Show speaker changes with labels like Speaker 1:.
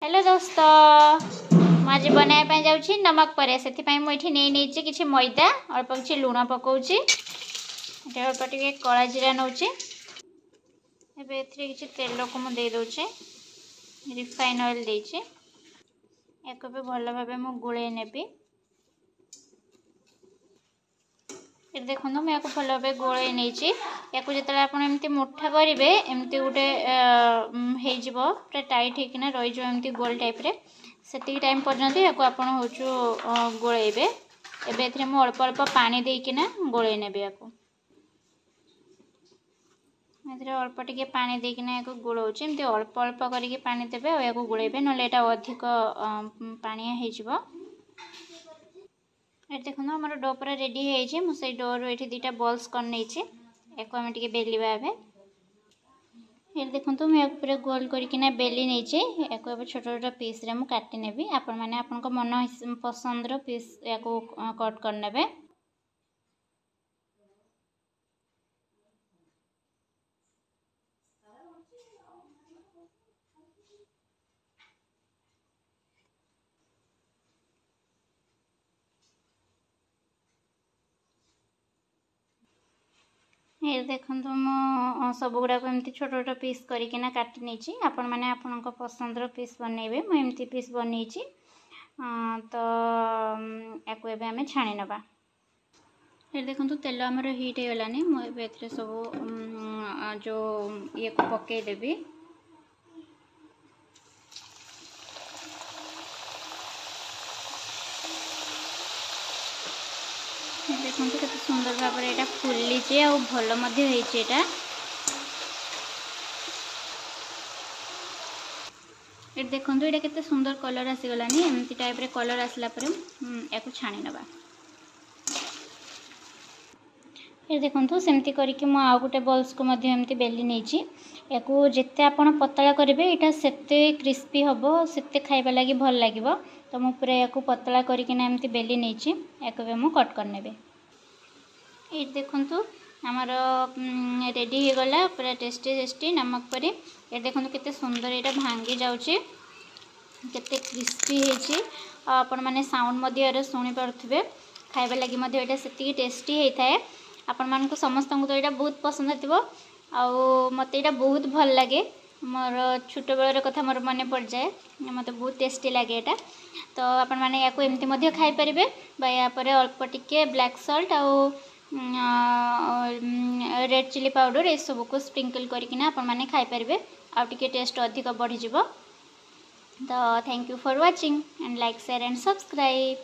Speaker 1: Hello दोस्तों आज बनाया जाऊँगी नमक परे से मुझे नहीं किसी मैदा अल्प किसी लुण पकाऊँगी अल्प टे कला जीरा नौचे ए किसी तेल को मुझे दे रिफाइन ऑयल देछि एक भल भाव मुझे गोले नेबी देखो मुझे भल भाव गोले नहीं जो आपमती मुठा करेंगे एमती गोटे पूरा टाइट होना रही एमती गोल टाइप रे से टाइम पर्यंत या गोलेबे एवं मुझे अल्प अल्प पानी देकिना गोले नेबे अल्प टे पानी देकिना गोलाऊँ एमती अल्प अल्प करके पानी देवे और या गोलेबे ना अधिक पानिया हो देखो आम डो पूरा रेडी है मुझे डोर ये दुटा बल्स कर नहीं एक आम टे बेलिया ये देखो मुझे पूरा गोल करना बेली नहीं या छोट छोट पीस रे मुझे काटी नेबी आपण मैंने आपण मन पसंद पीस या कट करने ये देखो मु सब गुड़ाक एमती छोट छोट पीस करना काटी नहीं आपण मैंने आपण पसंद पीस बनइबे मुझे पीस बनई तो या आम छाणी नवा ये देखो तेल आमर हिट हो गलानी मुझे सब जो ये को पकईदेवी देखो के सुंदर भाव यहाँ फुली आ भल यहाँ देखो ये के सुंदर कलर आसीगलानी एमती टाइप रे कलर आसला या छाणी नवा ये देखो सेमती करके मु आउ गोटे बल्स को एमती बेली नहीं या जिते आपण पतला करेंगे यहाँ सेते क्रिस्पी हम से खाइबा लगी भल लगे तो मुझे पूरा या पतला करके एमती बेली नहीं या मुझे कट करने ये देखो आमर रेडी हो गला पूरा टेस्टी टेस्टी नमक परी ये देखो केते सुंदर यहाँ भांगी जाऊँचे केते क्रिस्पी होती आपण मैंने साउंड शुणी पारे खाइबा लगी यहाँ से टेस्टी होता है आपण मानक समस्त तो यहाँ बहुत पसंद हो मत यहाँ बहुत भल लगे मोर छोट बेलर कथा मोर मन पड़ जाए मत बहुत टेस्टी लगे यहाँ तो आपण मैंने या एमती खाई पारे या अल्प टिके ब्लैक सॉल्ट आउ रेड चिली पाउडर ये सब को स्प्रिंकल करके आपण मैंने खाई पारे आउ टिके टेस्ट अधिक बढ़ी तो thank you for watching and like share and subscribe.